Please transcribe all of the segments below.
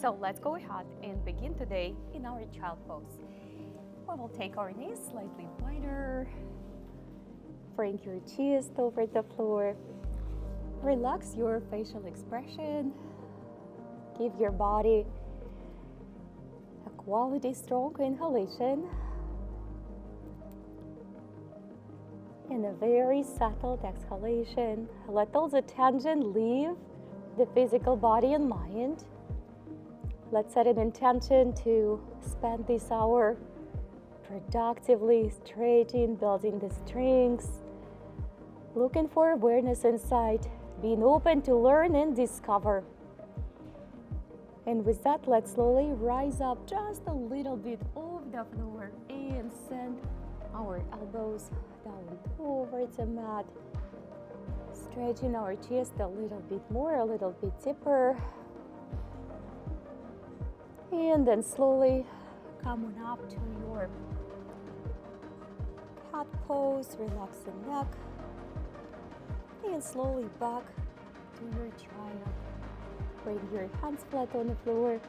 So let's go ahead and begin today in our child pose. We will take our knees slightly wider. Bring your chest over the floor. Relax your facial expression. Give your body a quality strong inhalation and a very settled exhalation. Let all the tension leave the physical body and mind. Let's set an intention to spend this hour productively stretching, building the strengths, looking for awareness inside, being open to learn and discover. And with that, let's slowly rise up just a little bit off the floor and send our elbows down towards the mat, stretching our chest a little bit more, a little bit deeper. And then slowly come on up to your cat pose, relax the neck, and slowly back to your triangle. Bring your hands flat on the floor.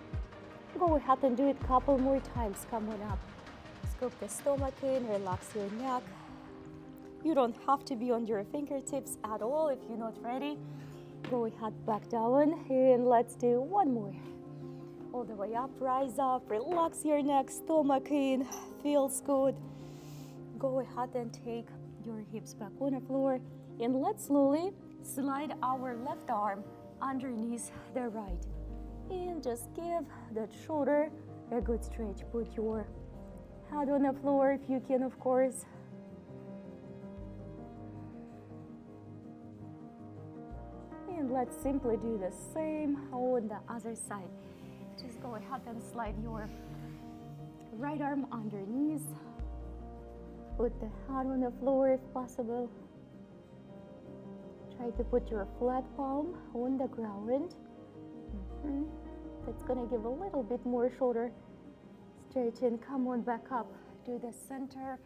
Go ahead and do it a couple more times. Come on up. Scoop the stomach in, relax your neck. You don't have to be on your fingertips at all if you're not ready. Go ahead, back down, and let's do one more. All the way up, rise up, relax your neck, stomach in, feels good. Go ahead and take your hips back on the floor, and let's slowly slide our left arm underneath the right. And just give that shoulder a good stretch. Put your head on the floor if you can, of course. And let's simply do the same on the other side. Just go ahead and slide your right arm underneath. Put the head on the floor if possible. Try to put your flat palm on the ground. That's gonna give a little bit more shoulder stretch, and come on back up to the center.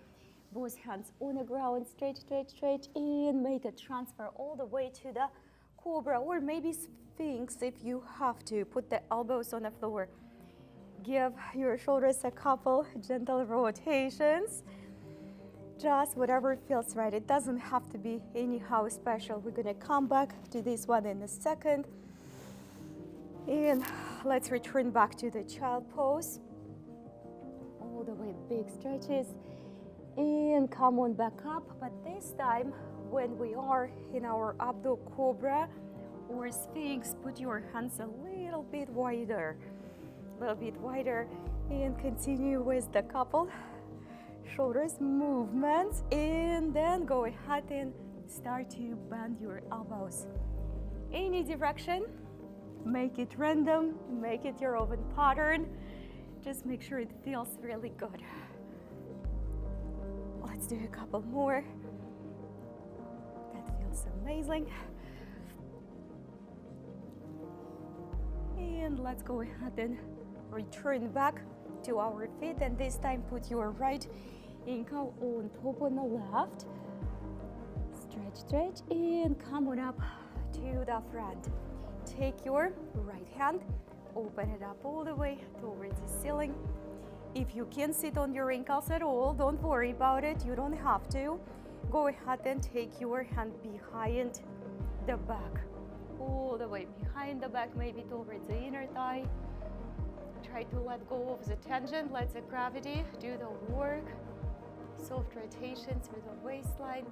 Both hands on the ground, stretch, stretch, stretch, and make a transfer all the way to the cobra or maybe sphinx if you have to. Put the elbows on the floor. Give your shoulders a couple gentle rotations. Just whatever feels right. It doesn't have to be anyhow special. We're gonna come back to this one in a second. And let's return back to the child pose. All the way, big stretches. And come on back up, but this time when we are in our Abdo Cobra or Sphinx, put your hands a little bit wider, and continue with the couple shoulders movements, and then go ahead and start to bend your elbows any direction. Make it random, make it your own pattern. Just make sure it feels really good. Let's do a couple more. That feels amazing. And let's go ahead and return back to our feet, and this time put your right ankle on top on the left. Stretch, stretch, and come on up to the front. Take your right hand, open it up all the way towards the ceiling. If you can't sit on your ankles at all, don't worry about it. You don't have to. Go ahead and take your hand behind the back, all the way behind the back, maybe towards the inner thigh. Try to let go of the tension, let the gravity do the work. Soft rotations through the waistline,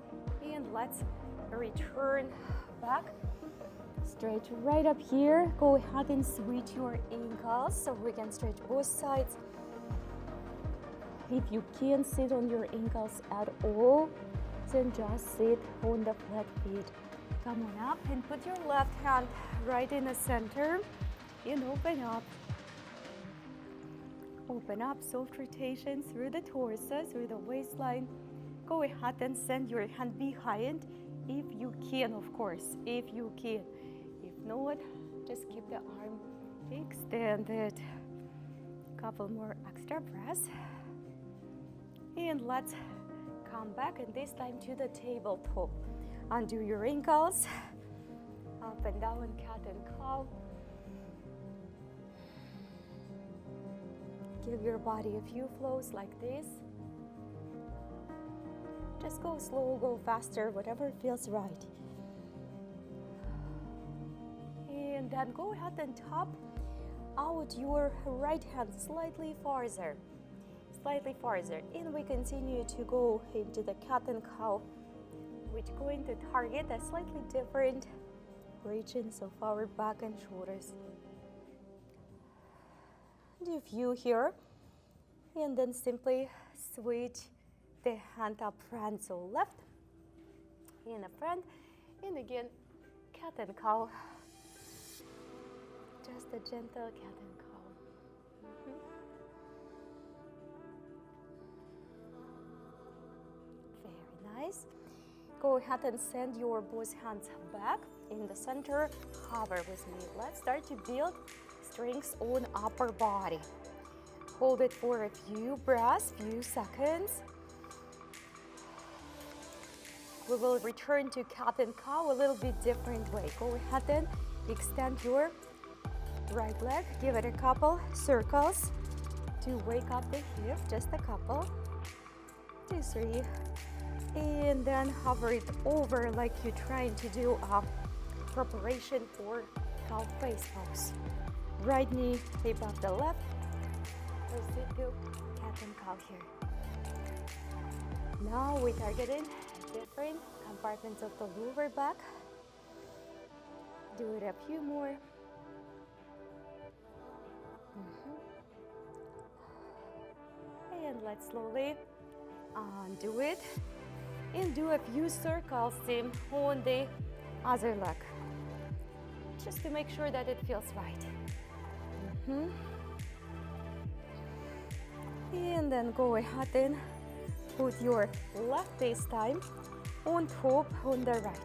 and let's return back. Stretch right up here. Go ahead and switch your ankles so we can stretch both sides. If you can't sit on your ankles at all, then just sit on the flat feet. Come on up and put your left hand right in the center and open up. Open up, soft rotation through the torso, through the waistline. Go ahead and send your hand behind if you can, of course, if you can. If not, just keep the arm extended. Couple more extra breaths. And let's come back, and this time to the tabletop. Undo your ankles, up and down, cat and cow. Give your body a few flows like this. Just go slow, go faster, whatever feels right. And then go ahead and tap out your right hand slightly farther. Slightly farther. And we continue to go into the cat and cow, which is going to target a slightly different regions of our back and shoulders. Do a few here. And then simply switch the hand up front, so left in the front, and again, cat and cow. Just a gentle cat and cow. Very nice. Go ahead and send your both hands back in the center. Hover with me. Let's start to build strength on upper body. Hold it for a few breaths, few seconds. We will return to cat and cow a little bit different way. Go ahead and extend your right leg. Give it a couple circles to wake up the hip, just a couple. 2, 3. And then hover it over like you're trying to do a preparation for cow face pose. Right knee above the left. Proceed to cat and cow here. Now we're targeting different compartments of the lower back. Do it a few more. And let's slowly undo it. And do a few circles on the other leg. Just to make sure that it feels right. And then go ahead and put your left this time on top on the right.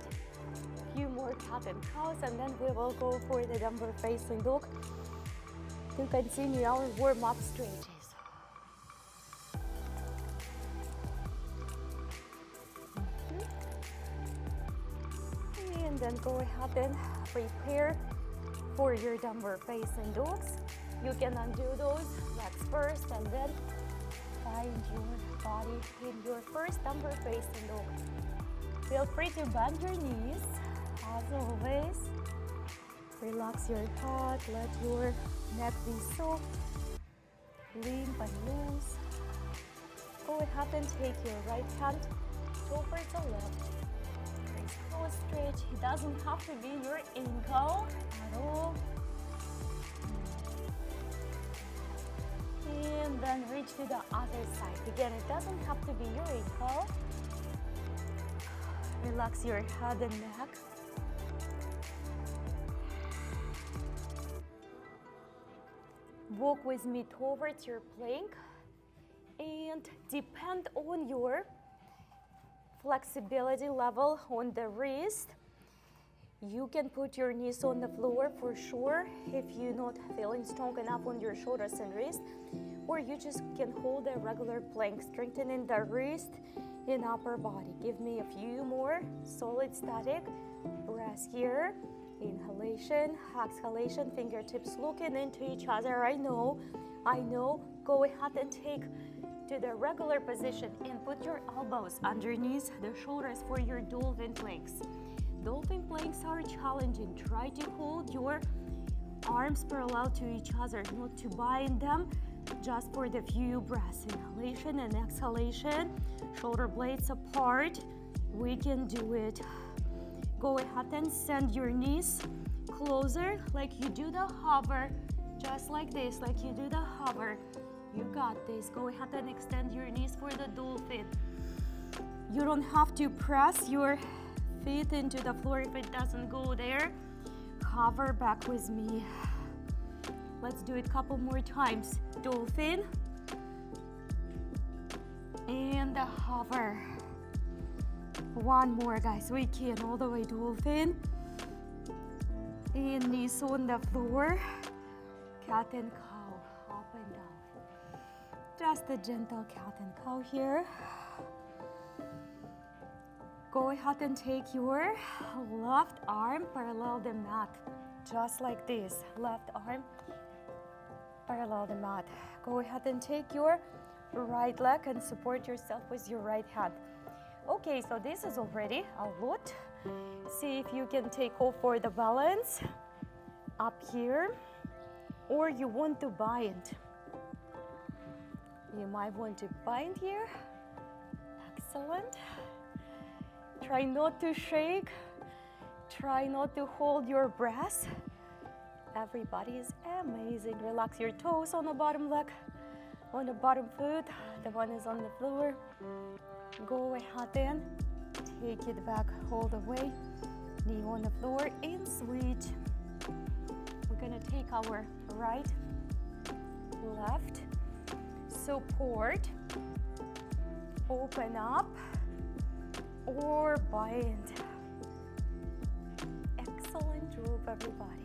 Few more cat and cows, and then we will go for the downward facing dog to continue our warm-up stretches. And then go ahead and prepare for your downward facing dogs. You can undo those legs first and then find your body in your first downward facing dog. Feel free to bend your knees, as always. Relax your heart, let your neck be soft, limp and loose. Go ahead and take your right hand over the left. Nice close stretch. It doesn't have to be your ankle at all. And then reach to the other side. Again, it doesn't have to be your ankle. Relax your head and neck. Walk with me towards your plank and depend on your flexibility level on the wrist. You can put your knees on the floor for sure if you're not feeling strong enough on your shoulders and wrist, or you just can hold a regular plank, strengthening the wrist and upper body. Give me a few more solid static breaths here. Inhalation, exhalation, fingertips looking into each other. I know. Go ahead and take to the regular position and put your elbows underneath the shoulders for your dolphin planks. Dolphin planks are challenging. Try to hold your arms parallel to each other, not to bind them, just for the few breaths. Inhalation and exhalation, shoulder blades apart. We can do it. Go ahead and send your knees closer like you do the hover, just like this, like you do the hover. You got this. Go ahead and extend your knees for the dolphin. You don't have to press your feet into the floor if it doesn't go there. Hover back with me. Let's do it a couple more times. Dolphin and the hover. One more, guys. We can all the way dolphin and knees on the floor. Cat and cow, up and down. Just a gentle cat and cow here. Go ahead and take your left arm parallel the mat, just like this. Left arm parallel the mat. Go ahead and take your right leg and support yourself with your right hand. Okay, so this is already a lot. See if you can take off for the balance up here, or you want to bind. You might want to bind here. Excellent. Try not to shake. Try not to hold your breath. Everybody is amazing. Relax your toes on the bottom leg, on the bottom foot. The one is on the floor. Go ahead and take it back all the way. Knee on the floor and switch. We're gonna take our right, left, support, open up, or bind. Excellent job, everybody.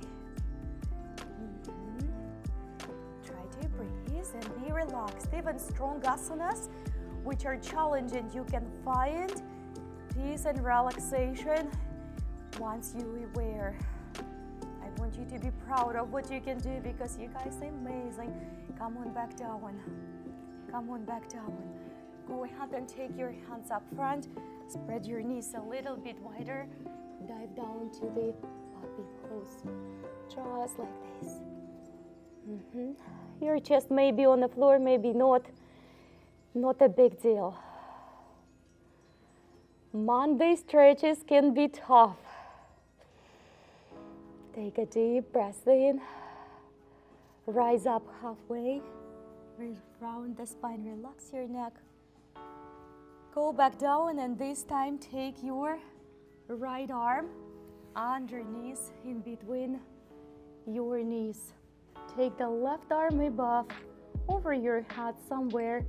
Try to breathe and be relaxed. Even strong asanas, which are challenging, you can find peace and relaxation once you aware. I want you to be proud of what you can do because you guys are amazing. Come on back down. Come on back down. Go ahead and take your hands up front. Spread your knees a little bit wider. Dive down to the puppy pose. Just like this. Your chest may be on the floor, maybe not. Not a big deal. Monday stretches can be tough. Take a deep breath in. Rise up halfway. Round the spine, relax your neck. Go back down, and this time take your right arm underneath, in between your knees. Take the left arm above, over your head, somewhere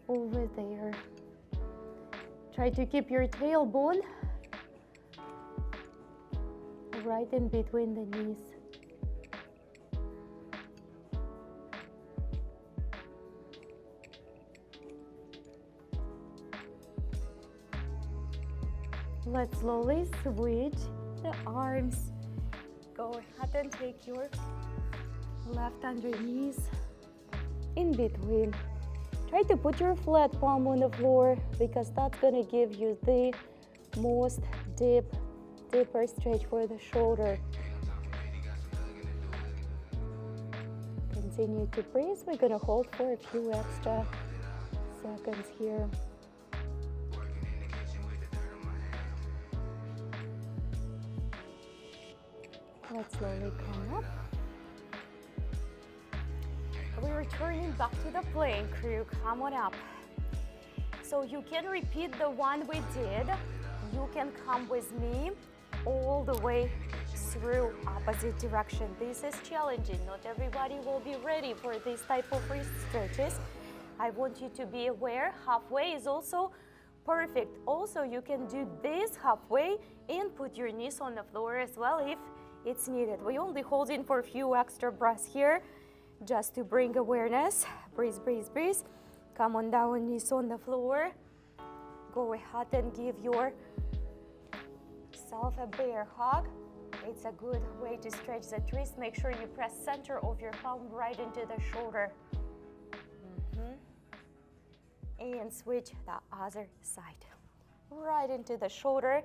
over there. Try to keep your tailbone right in between the knees. Let's slowly switch the arms. Go ahead and take your left underneath, in between. Try to put your flat palm on the floor because that's gonna give you the most deeper stretch for the shoulder. Continue to breathe. We're gonna hold for a few extra seconds here. Let's slowly come up. We're returning back to the plank crew. Come on up. So you can repeat the one we did. You can come with me all the way through opposite direction. This is challenging. Not everybody will be ready for this type of wrist stretches. I want you to be aware. Halfway is also perfect. Also, you can do this halfway and put your knees on the floor as well if it's needed. We only hold in for a few extra breaths here just to bring awareness. Breathe, breathe, breathe. Come on down, knees on the floor. Go ahead and give yourself a bear hug. It's a good way to stretch the wrist. Make sure you press center of your palm right into the shoulder. And switch the other side. Right into the shoulder.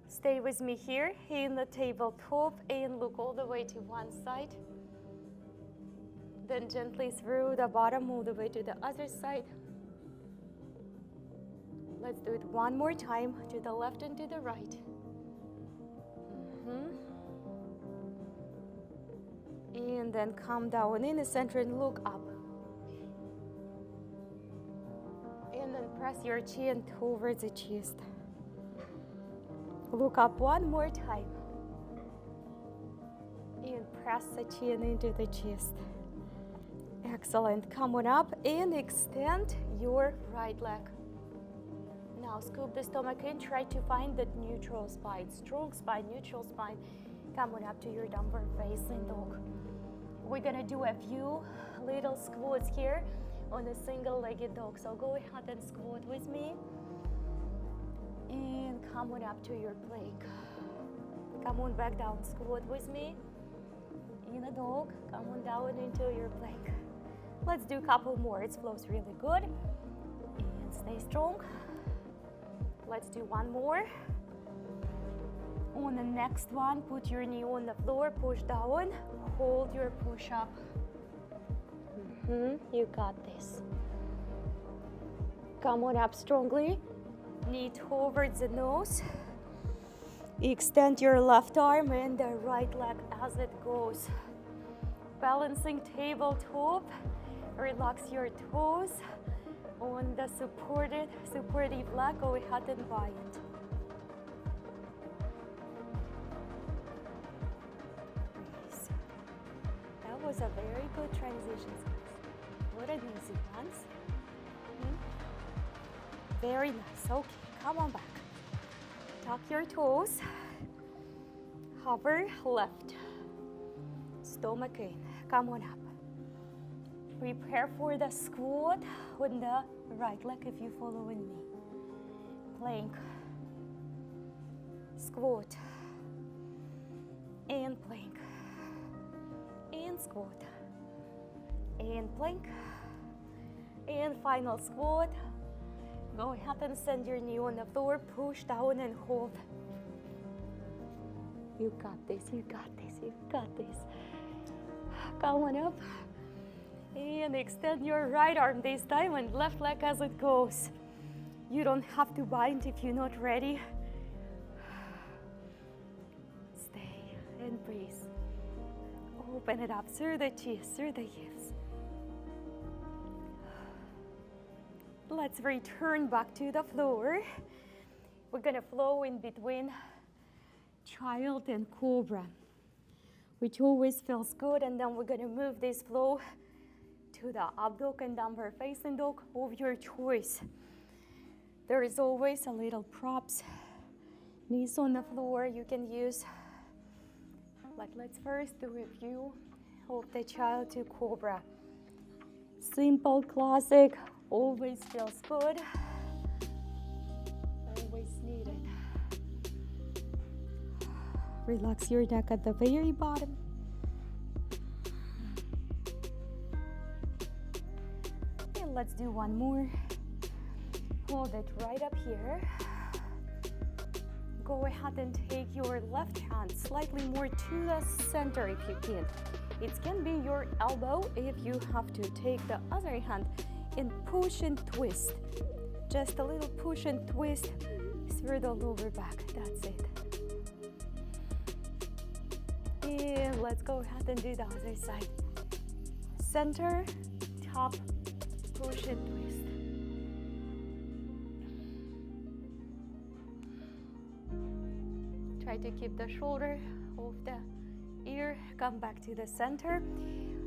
Stay with me here in the tabletop and look all the way to one side. Then gently through the bottom all the way to the other side. Let's do it one more time, to the left and to the right. And then come down in the center and look up. And then press your chin over the chest. Look up one more time. And press the chin into the chest. Excellent. Come on up and extend your right leg. Now scoop the stomach in. Try to find that neutral spine. Strong spine, neutral spine. Come on up to your downward facing dog. We're gonna do a few little squats here on a single-legged dog. So go ahead and squat with me. And come on up to your plank. Come on back down, squat with me. In a dog, come on down into your plank. Let's do a couple more, it flows really good. And stay strong. Let's do one more. On the next one, put your knee on the floor, push down, hold your push up. You got this. Come on up strongly, knee towards the nose. Extend your left arm and the right leg as it goes. Balancing tabletop, relax your toes. On the supportive leg, go ahead and bind. Nice. That was a very good transition. What an easy one. Very nice. Okay, come on back. Tuck your toes. Hover left. Stomach in. Come on up. Prepare for the squat with the right leg if you follow in me. Plank. Squat. And plank. And squat. And plank. And final squat. Go ahead and send your knee on the floor, push down and hold. You got this, you got this, you got this. Come on up. And extend your right arm this time and left leg as it goes. You don't have to bind if you're not ready. Stay and breathe. Open it up through the chest, through the hips. Let's return back to the floor. We're gonna flow in between child and cobra, which always feels good, and then we're gonna move this flow to the up dog and downward facing dog of your choice. There is always a little props, knees on the floor you can use. But let's first do a review of the child to cobra. Simple, classic, always feels good, always needed. Relax your neck at the very bottom. And let's do one more. Hold it right up here. Go ahead and take your left hand slightly more to the center if you can. It can be your elbow if you have to take the other hand and push and twist. Just a little push and twist through the lower back. That's it. And let's go ahead and do the other side. Center, top, push and twist. Try to keep the shoulder off the ear. Come back to the center.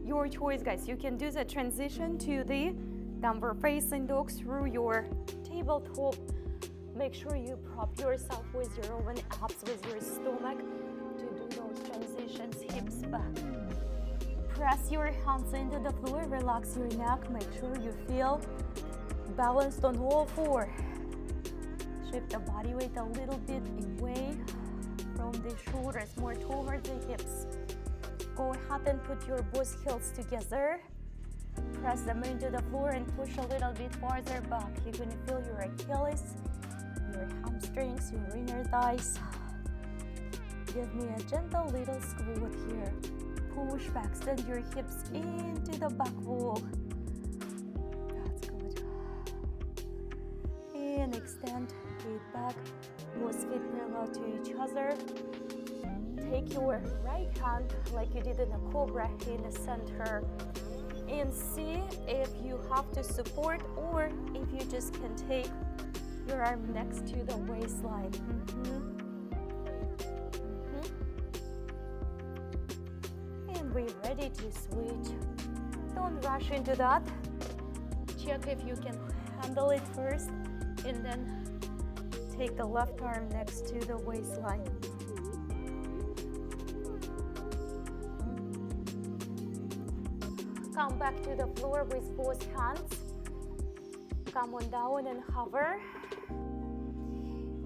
Your choice, guys. You can do the transition to the downward facing dog through your tabletop. Make sure you prop yourself with your own abs, with your stomach to do those transitions, hips back. Press your hands into the floor, relax your neck. Make sure you feel balanced on all four. Shift the body weight a little bit away from the shoulders, more towards the hips. Go ahead and put your both heels together. Press them into the floor and push a little bit farther back. You're going to feel your Achilles, your hamstrings, your inner thighs. Give me a gentle little squat here. Push back, send your hips into the back wall. That's good. And extend it back. Both feet parallel to each other. Take your right hand like you did in a cobra in the center. And see if you have to support or if you just can take your arm next to the waistline. And we're ready to switch. Don't rush into that. Check if you can handle it first and then take the left arm next to the waistline. Come back to the floor with both hands. Come on down and hover.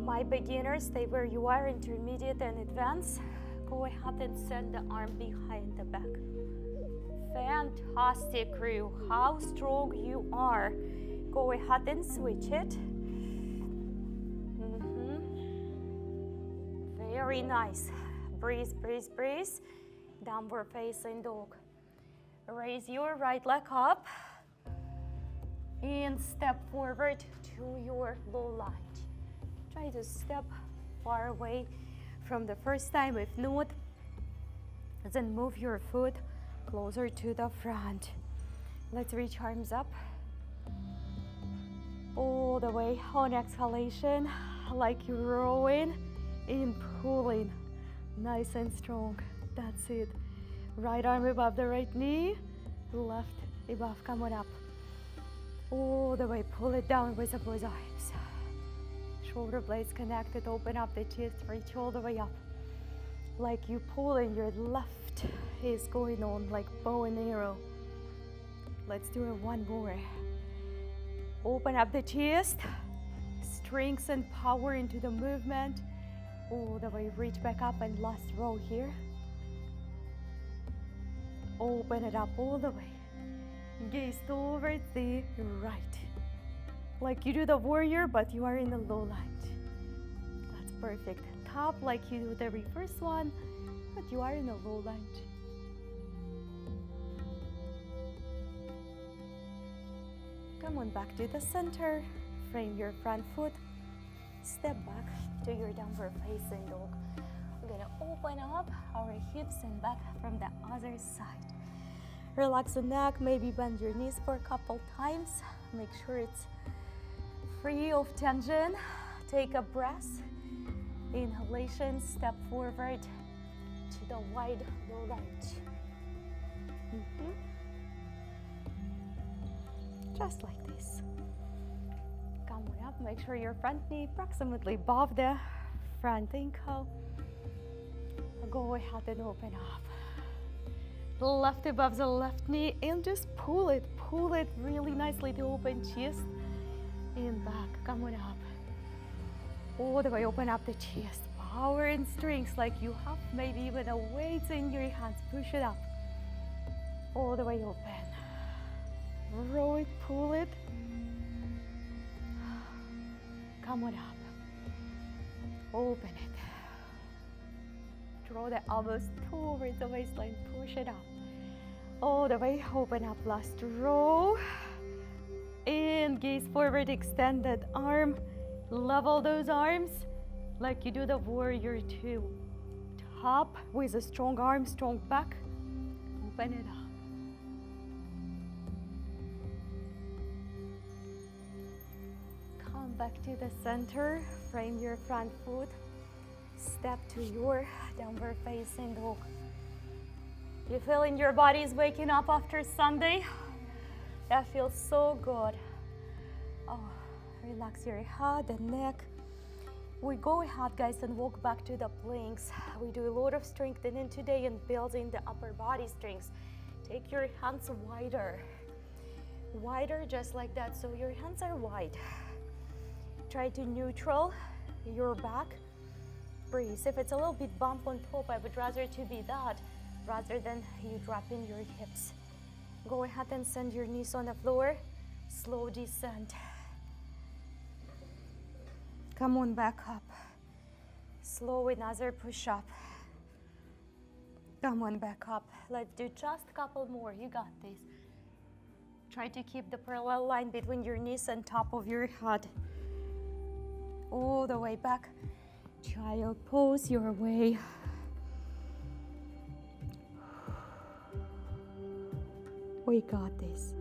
My beginners, stay where you are, intermediate and advanced. Go ahead and send the arm behind the back. Fantastic, crew. How strong you are. Go ahead and switch it. Very nice. Breathe, breathe, breathe. Downward facing dog. Raise your right leg up and step forward to your low lunge. Try to step far away from the first time. If not, then move your foot closer to the front. Let's reach arms up all the way on exhalation, like you're rowing and pulling nice and strong. That's it. Right arm above the right knee, left above. Come on up all the way. Pull it down with the both arms. Shoulder blades connected. Open up the chest, reach all the way up, like you pulling your left is going on like bow and arrow. Let's do it one more. Open up the chest, strength and power into the movement. All the way, reach back up, and last row here. Open it up all the way. Gaze towards the right. Like you do the warrior, but you are in the low lunge. That's perfect. Top like you do the reverse one, but you are in a low lunge. Come on back to the center. Frame your front foot. Step back to your downward facing dog. We're gonna open up our hips and back from the other side. Relax the neck, maybe bend your knees for a couple times. Make sure it's free of tension. Take a breath. Inhalation, step forward to the wide low lunge. Just like this. Come on up, make sure your front knee approximately above the front ankle. Go ahead and open up. The left above the left knee, and just pull it really nicely to open chest and back. Come on up. All the way, open up the chest. Power and strength, like you have maybe even a weight in your hands. Push it up. All the way open. Roll it, pull it. Come on up. Open it. Draw the elbows towards the waistline. Push it up. All the way. Open up. Last row. And gaze forward. Extend that arm. Level those arms like you do the warrior two. Top with a strong arm, strong back. Open it up. Back to the center, frame your front foot, step to your downward facing dog. You feeling your body is waking up after Sunday? That feels so good. Oh, relax your head and neck. We go ahead, guys, and walk back to the planks. We do a lot of strengthening today and building the upper body strength. Take your hands wider, just like that, so your hands are wide. Try to neutral your back. Breathe. If it's a little bit bump on top, I would rather to be that rather than you dropping your hips. Go ahead and send your knees on the floor. Slow descent. Come on back up. Slow another push up. Come on back up. Let's do just a couple more. You got this. Try to keep the parallel line between your knees and top of your head. All the way back. Child pose your way. We got this.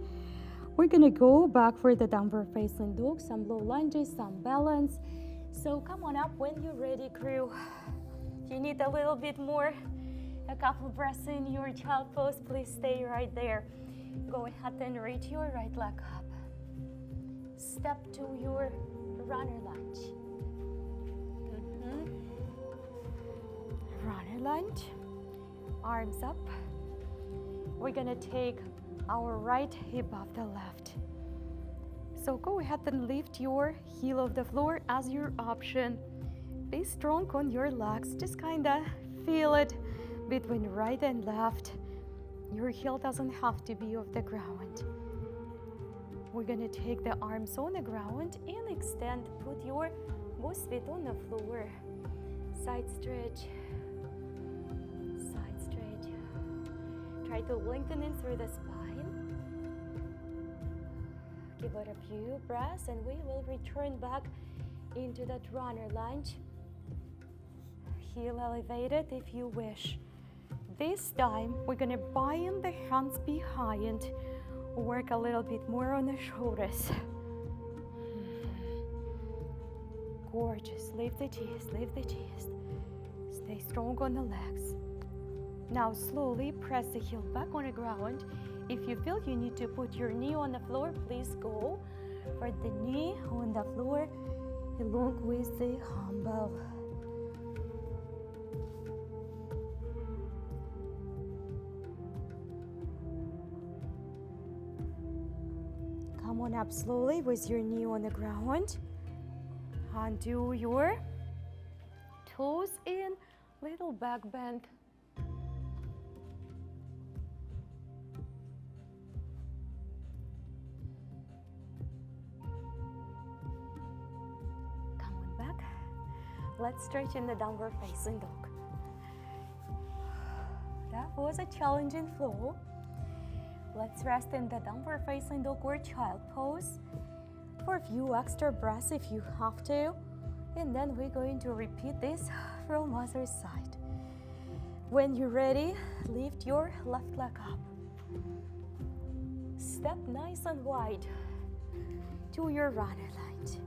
We're gonna go back for the downward facing dog, some low lunges, some balance. So come on up when you're ready, crew. If you need a little bit more, a couple breaths in your child pose, please stay right there. Go ahead and reach your right leg up. Step to your runner lunge. Runner lunge. Arms up. We're gonna take our right hip off the left. So go ahead and lift your heel off the floor as your option. Be strong on your legs. Just kind of feel it between right and left. Your heel doesn't have to be off the ground. We're gonna take the arms on the ground and extend. Put your both feet on the floor. Side stretch. Side stretch. Try to lengthen in through the spine. Give it a few breaths and we will return back into that runner lunge. Heel elevated if you wish. This time we're gonna bind the hands behind. Work a little bit more on the shoulders. Gorgeous. Lift the chest, lift the chest. Stay strong on the legs. Now slowly press the heel back on the ground. If you feel you need to put your knee on the floor, please go for the knee on the floor along with the humble. Come on up slowly with your knee on the ground. Undo your toes in, little back bend. Come on back. Let's stretch in the downward facing dog. That was a challenging flow. Let's rest in the downward facing dog or child pose for a few extra breaths if you have to. And then we're going to repeat this from other side. When you're ready, lift your left leg up. Step nice and wide to your runner lunge.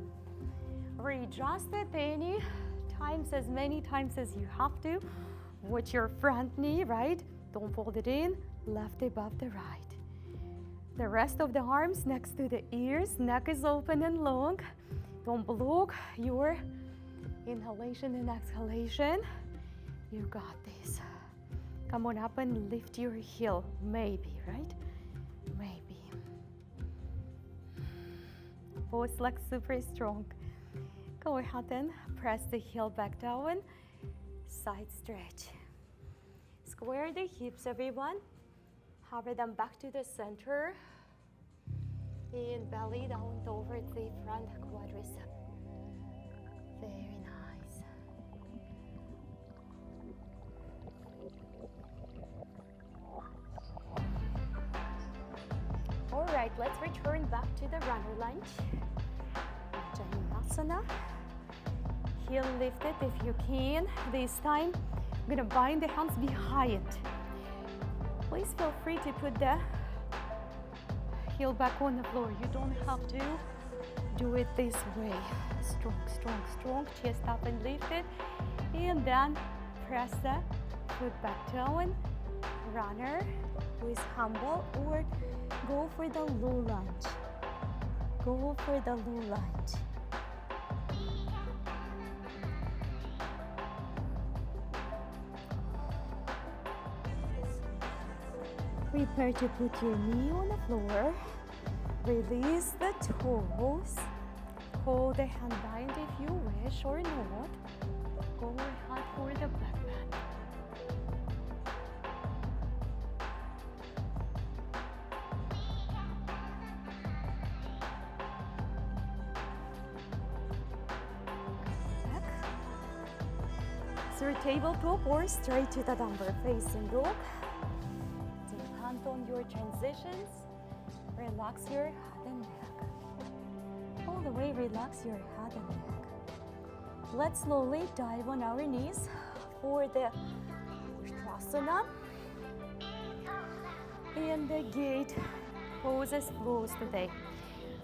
Readjust it as many times as you have to. Watch your front knee, right? Don't fold it in, left above the right. The rest of the arms next to the ears, neck is open and long. Don't block your inhalation and exhalation. You got this. Come on up and lift your heel, maybe, right? Maybe. Both legs super strong. Go ahead and press the heel back down. Side stretch. Square the hips, everyone. Hover them back to the center. And belly down over the front quadricep. Very nice. All right, let's return back to the runner lunge. Janasana. Heel lifted if you can. This time, I'm gonna bind the hands behind. Please feel free to put the heel back on the floor. You don't have to do it this way. Strong, strong, strong. Chest up and lifted. And then press the foot back down. Runner with humble or go for the low lunge. Go for the low lunge. Prepare to put your knee on the floor. Release the toes. Hold the hand bind if you wish or not. Go ahead for the back bend. Back. Through tabletop or straight to the downward facing dog. On your transitions, relax your head and neck. All the way, relax your head and neck. Let's slowly dive on our knees for the Ustrasana. And the gate poses flows today.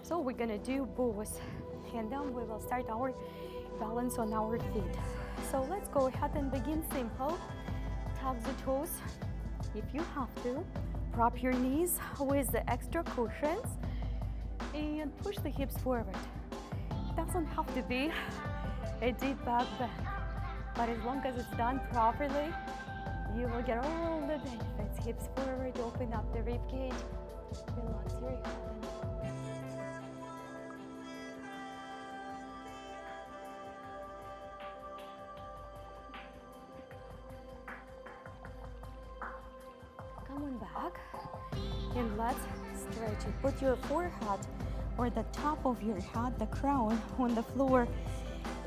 So we're gonna do both. And then we will start our balance on our feet. So let's go ahead and begin simple. Tug the toes if you have to. Prop your knees with the extra cushions and push the hips forward. It doesn't have to be a deep back bend, but as long as it's done properly, you will get all the benefits. Hips forward, open up the rib cage, relax your head. back. And let's stretch it. Put your forehead or the top of your head, the crown, on the floor.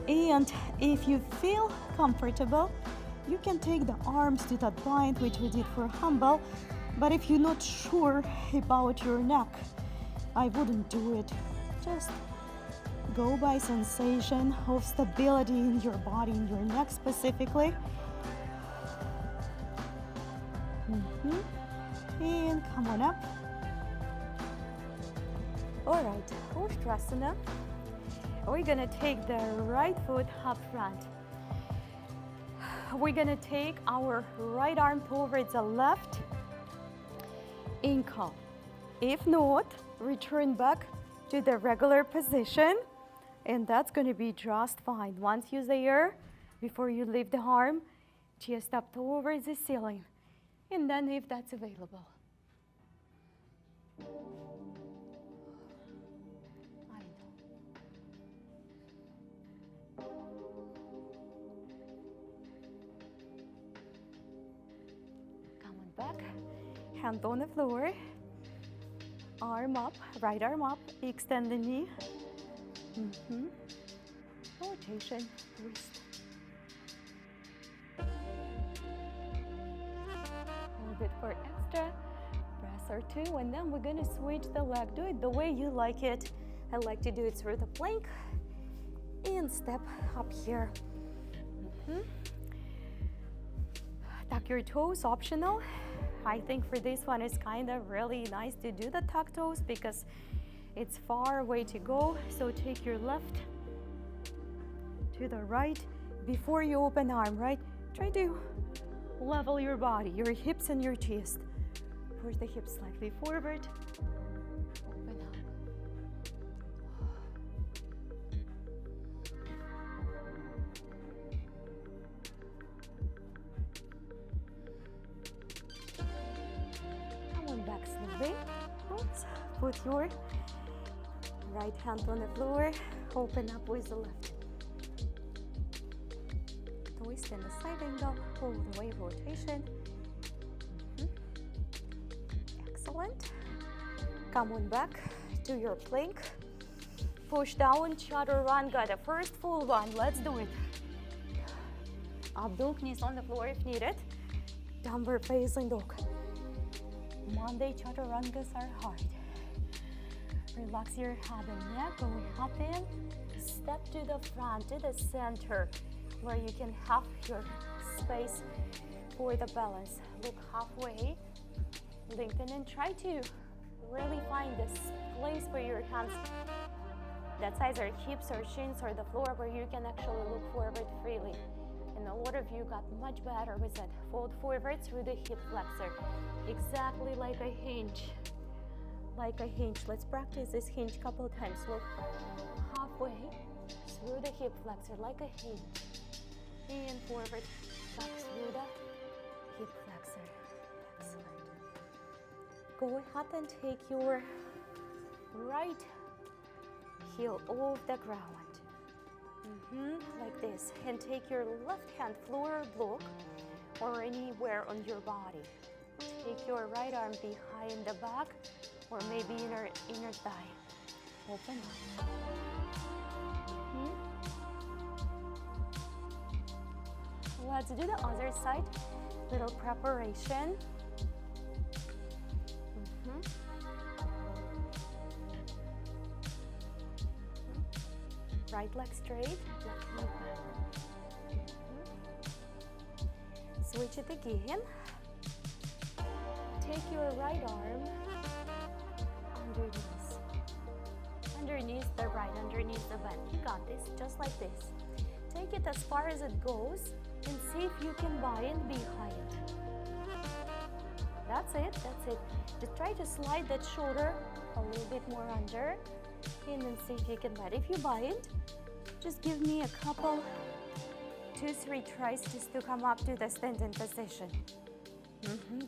And if you feel comfortable, you can take the arms to that bind, which we did for humble. But if you're not sure about your neck, I wouldn't do it. Just go by sensation of stability in your body, in your neck specifically. And come on up. All right, Ustrasana. We're gonna take the right foot up front. We're gonna take our right arm towards the left ankle. If not, return back to the regular position, and that's gonna be just fine. Once you're there, before you lift the arm, chest up towards the ceiling, and then if that's available. Back, hand on the floor, arm up, right arm up, extend the knee. Rotation, twist. Hold it for extra breath or two, and then we're gonna switch the leg. Do it the way you like it. I like to do it through the plank and step up here. Tuck your toes, optional. I think for this one it's kind of really nice to do the tuck toes because it's far away to go. So take your left to the right before you open arm, right? Try to level your body, your hips and your chest. Push the hips slightly forward. Open up. Back slowly. Oops. Put your right hand on the floor. Open up with the left. Twist in the side angle. All the way rotation. Excellent. Come on back to your plank. Push down, chaturanga. Got a first full one. Let's do it. Up dog, knees on the floor if needed. Downward facing dog. Monday chaturangas are hard. Relax your head and neck, going up in. Step to the front, to the center, where you can have your space for the balance. Look halfway, lengthen and try to really find this place for your hands. That's either hips or shins or the floor where you can actually look forward freely. And a lot of you got much better with that. Fold forward through the hip flexor. Exactly like a hinge. Like a hinge. Let's practice this hinge a couple of times. Look halfway through the hip flexor like a hinge. And forward, back through the hip flexor. Excellent. Go ahead and take your right heel off the ground. Like this, and take your left hand floor block or anywhere on your body. Take your right arm behind the back or maybe inner thigh. Open up. Let's do the other side. Little preparation. Right leg straight, left knee back. Switch it again. Take your right arm underneath the right, underneath the bend. You got this, just like this. Take it as far as it goes and see if you can bind behind. That's it, that's it. Just try to slide that shoulder a little bit more under and then see if you can bind. If you bind, just give me a couple, 2-3 tries just to come up to the standing position.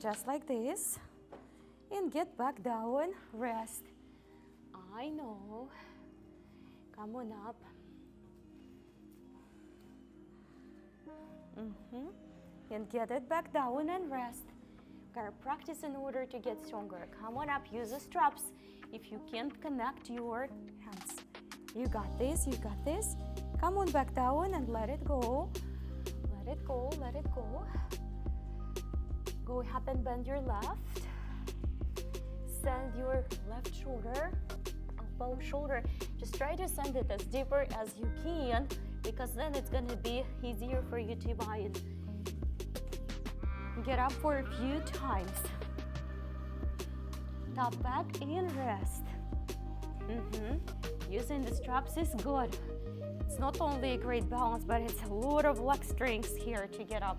Just like this. And get back down, rest. I know. Come on up. And get it back down and rest. Gotta practice in order to get stronger. Come on up, use the straps. If you can't connect your hands, you got this, you got this. Come on back down and let it go. Let it go, let it go. Go ahead and bend your left. Send your left shoulder, elbow, shoulder. Just try to send it as deeper as you can, because then it's gonna be easier for you to bind. Get up for a few times. Top back and rest. Using the straps is good. It's not only a great balance, but it's a lot of leg strength here to get up.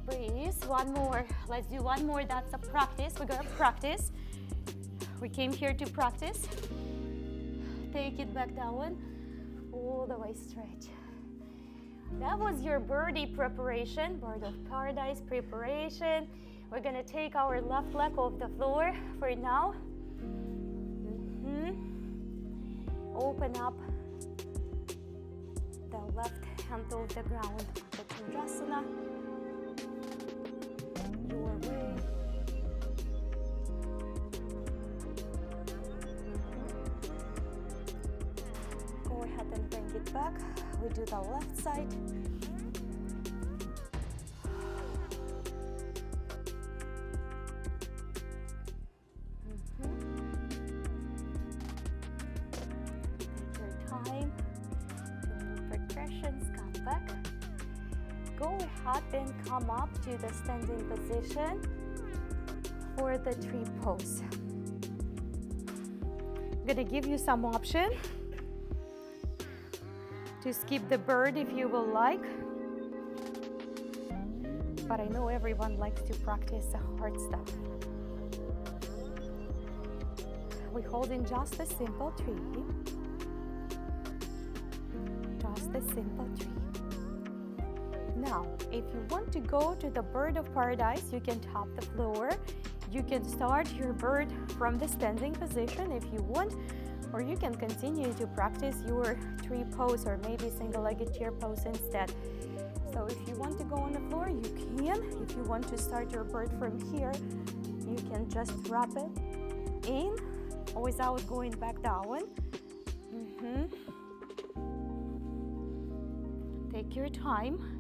Breathe. One more. Let's do one more. That's a practice. We're gonna practice. We came here to practice. Take it back down. All the way straight. That was your birdie preparation, bird of paradise preparation. We're gonna take our left leg off the floor for now. Open up the left hand off the ground, the Chandrasana, your way. Go ahead and bring it back. We do the left side. Take your time to move progressions, come back. Go ahead and come up to the standing position for the tree pose. I'm gonna give you some option to skip the bird if you will like, but I know everyone likes to practice the hard stuff. We hold in just a simple tree, just a simple tree. Now, if you want to go to the bird of paradise, you can tap the floor. You can start your bird from the standing position if you want, or you can continue to practice your tree pose or maybe single-legged chair pose instead. So if you want to go on the floor, you can. If you want to start your bird from here, you can just wrap it in without going back down. Take your time.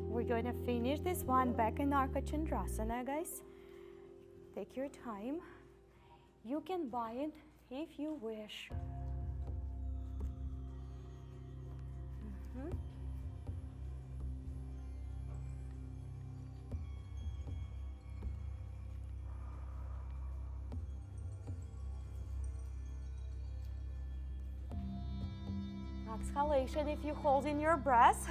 We're going to finish this one back in Ardha Chandrasana, guys. Take your time. You can bind if you wish. Exhalation if you hold in your breath.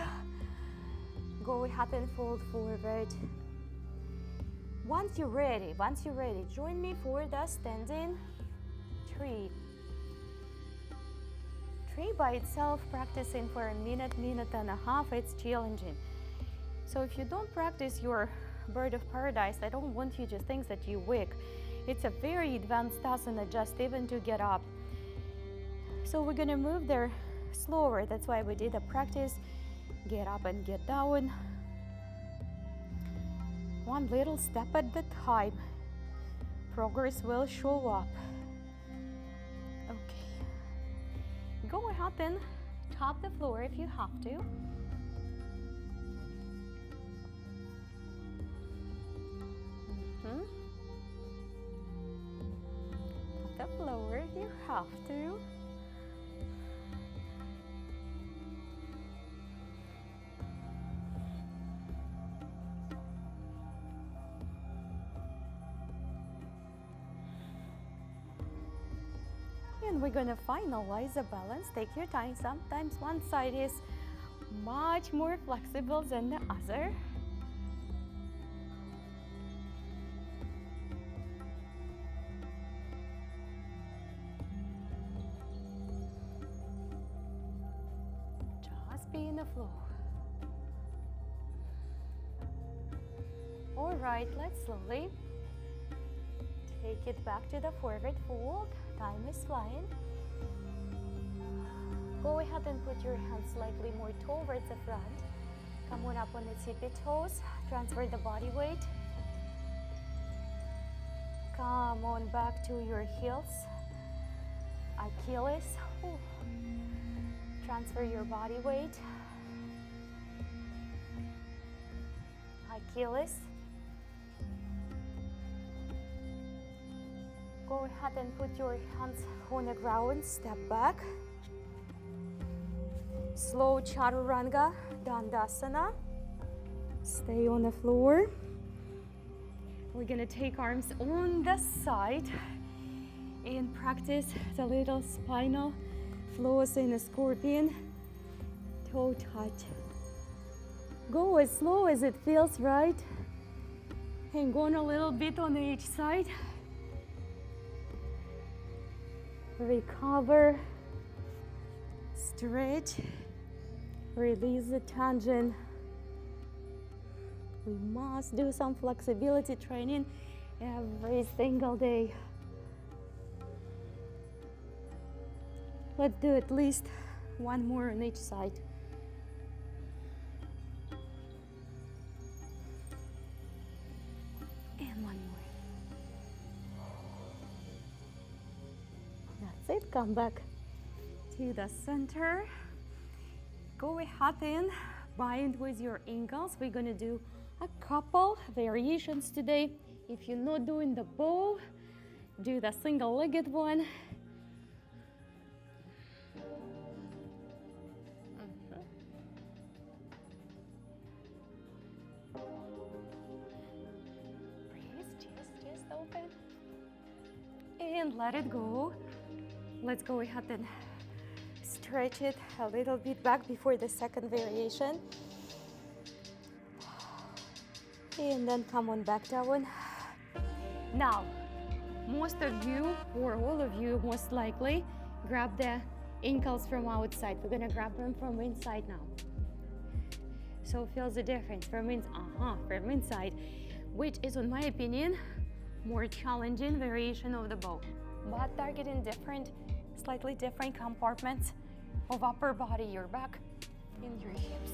Go ahead and fold forward. Once you're ready, join me for the standing tree. Tree by itself, practicing for a minute and a half, it's challenging. So if you don't practice your bird of paradise, I don't want you to think that you're weak. It's a very advanced asana just even to get up. So we're gonna move there slower. That's why we did a practice. Get up and get down. One little step at a time. Progress will show up. Okay. Go ahead and tap the floor if you have to. Tap the floor if you have to. And we're gonna finalize the balance. Take your time. Sometimes one side is much more flexible than the other. Just be in the flow. All right, let's slowly Take it back to the forward fold. Time is flying. Go ahead and put your hands slightly more towards the front. Come on up on the tippy toes. Transfer the body weight. Come on back to your heels. Achilles. Ooh. Transfer your body weight. Achilles. Go ahead and put your hands on the ground. Step back. Slow chaturanga, dandasana. Stay on the floor. We're gonna take arms on the side and practice the little spinal flows in a scorpion. Toe touch. Go as slow as it feels, right? Hang on a little bit on each side. Recover. Stretch. Release the tension. We must do some flexibility training every single day. Let's do at least one more on each side. And one more. That's it. Come back to the center. Go ahead and bind with your ankles. We're gonna do a couple variations today. If you're not doing the bow, do the single-legged one. Breathe, chest open. And let it go. Let's go ahead and stretch it a little bit back before the second variation. And then come on back down. Now, most of you, or all of you most likely, grab the ankles from outside. We're gonna grab them from inside now. So feel the difference from inside, which is, in my opinion, more challenging variation of the bow. But targeting different, slightly different compartments of upper body, your back and your hips.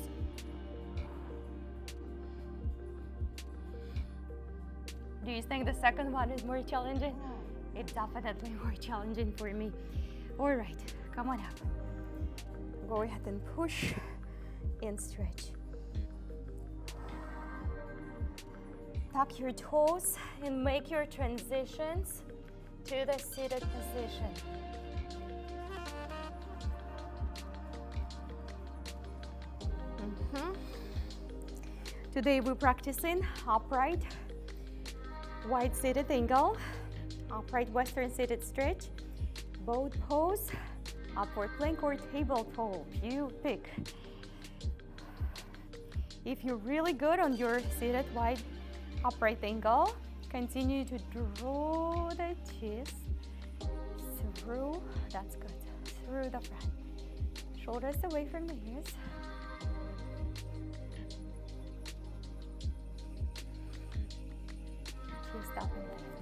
Do you think the second one is more challenging? It's definitely more challenging for me. All right, come on up. Go ahead and push and stretch. Tuck your toes and make your transitions to the seated position. Today we're practicing upright wide seated angle, upright western seated stretch, boat pose, upward plank or tabletop, you pick. If you're really good on your seated wide upright angle, continue to draw the chest through, that's good, through the front. Shoulders away from the ears. Chest up and lifted.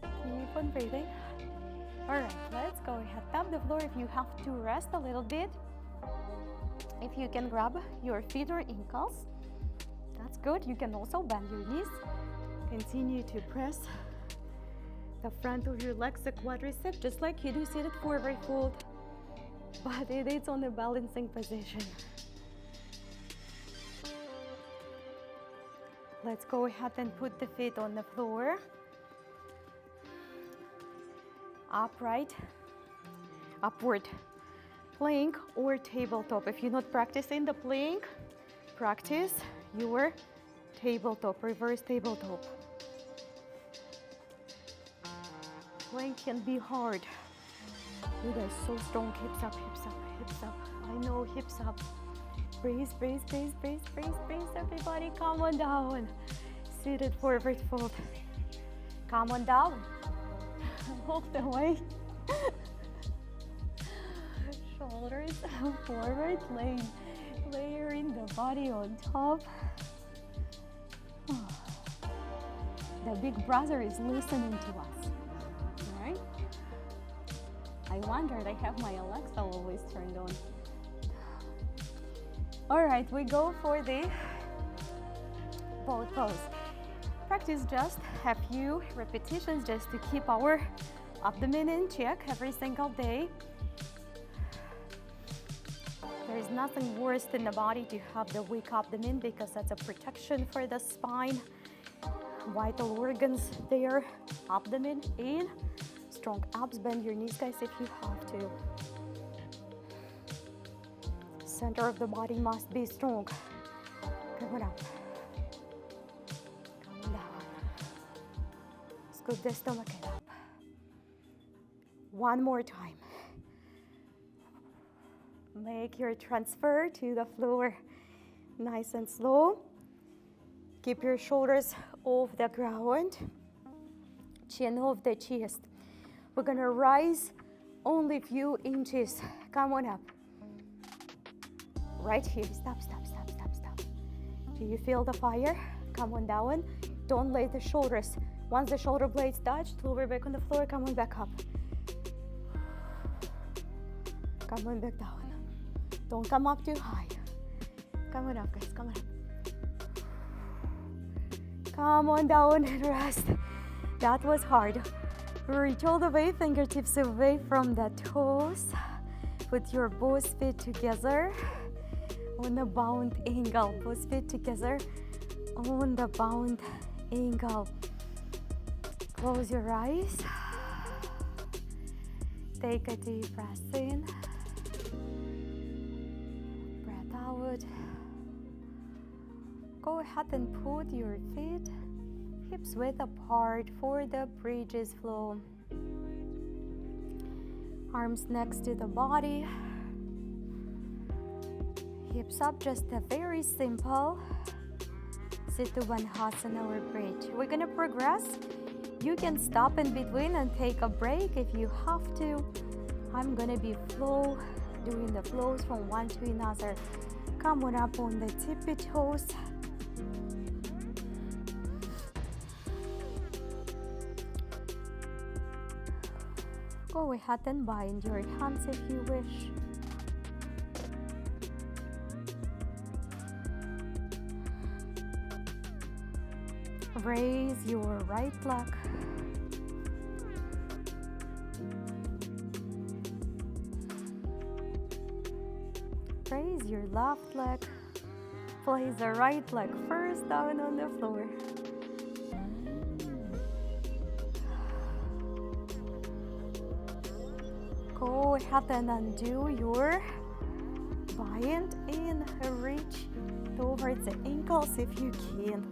Keep on breathing. All right, let's go ahead. Tap the floor if you have to rest a little bit. If you can grab your feet or ankles, that's good. You can also bend your knees. Continue to press the front of your legs, the quadricep, just like you do seated forward fold, but it is on a balancing position. Let's go ahead and put the feet on the floor. Upright, upward plank or tabletop. If you're not practicing the plank, practice your tabletop, reverse tabletop. Plank can be hard. You guys so strong. Hips up, hips up, hips up. I know, hips up. Breathe, breathe, breathe, breathe, breathe, breathe. Everybody, come on down. Seated forward fold. Come on down. Walk the way. Shoulders forward, layering the body on top. The big brother is listening to us, right? I wondered, I have my Alexa always turned on. All right, we go for the boat pose. Practice just a few repetitions just to keep our abdomen in check every single day. There's nothing worse in the body to have the weak abdomen because that's a protection for the spine. Vital organs there, abdomen in, strong abs, bend your knees guys if you have to. Center of the body must be strong. Come up. Come down. Scoop the stomach up. One more time. Make your transfer to the floor nice and slow. Keep your shoulders off the ground, chin off the chest. We're gonna rise only a few inches. Come on up. Right here. Stop, stop, stop, stop, stop. Do you feel the fire? Come on down. Don't lay the shoulders. Once the shoulder blades touch, lower back on the floor. Come on back up. Come on back down. Don't come up too high. Come on up, guys. Come on up. Come on down and rest. That was hard. Reach all the way, fingertips away from the toes. Put your both feet together on a bound angle. Both feet together on the bound angle. Close your eyes. Take a deep breath in. Breath out. Go ahead and put your feet hips width apart for the bridges flow. Arms next to the body. Hips up, just a very simple Siddhavasana or bridge. We're gonna progress. You can stop in between and take a break if you have to. I'm gonna be doing the flows from one to another. Come on up on the tippy toes. Go ahead and bind your hands if you wish. Raise your right leg. Raise your left leg. Place the right leg first down on the floor. Go ahead and undo your bind and reach towards the ankles if you can.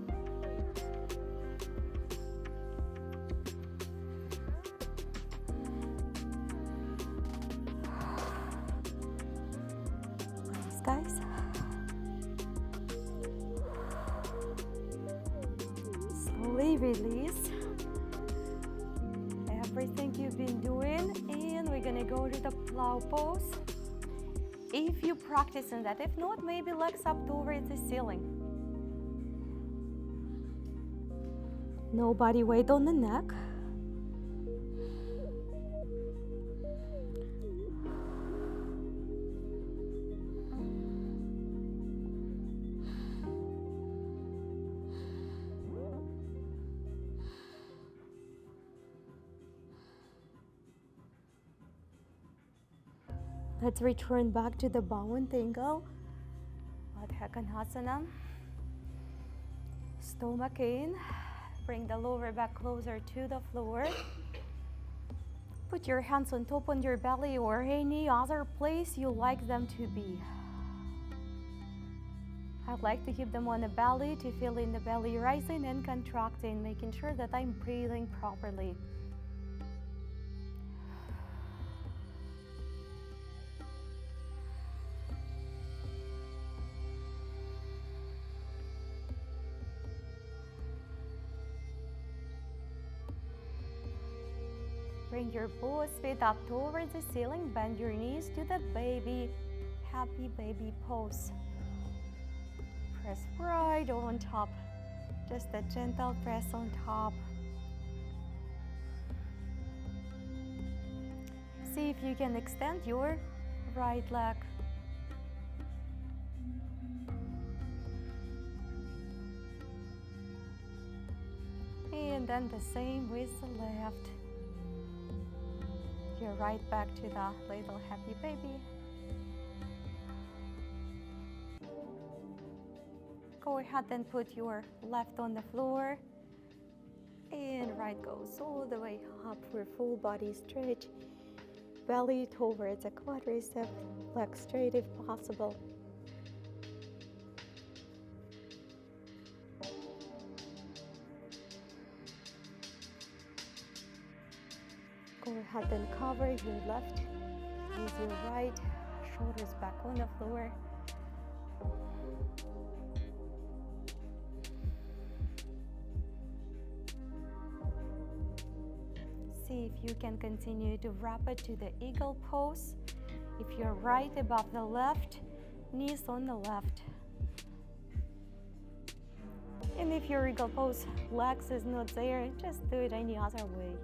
Nice, guys. Slowly release everything you've been doing, and we're gonna go to the plow pose. If you practice in that, if not, maybe legs up towards the ceiling. No body weight on the neck. Let's return back to the bound angle. Adhakanasana. Stomach in. Bring the lower back closer to the floor. Put your hands on top on your belly or any other place you like them to be. I'd like to keep them on the belly to feel in the belly rising and contracting, making sure that I'm breathing properly. Bring your both feet up towards the ceiling. Bend your knees to the baby, happy baby pose. Press right on top. Just a gentle press on top. See if you can extend your right leg. And then the same with the left. You're right back to the little happy baby. Go ahead and put your left on the floor. And right goes all the way up for full body stretch. Belly towards a quadricep, legs straight if possible. Go ahead and cover your left with your right, shoulders back on the floor. See if you can continue to wrap it to the eagle pose. If you're right above the left, knees on the left. And if your eagle pose legs is not there, just do it any other way.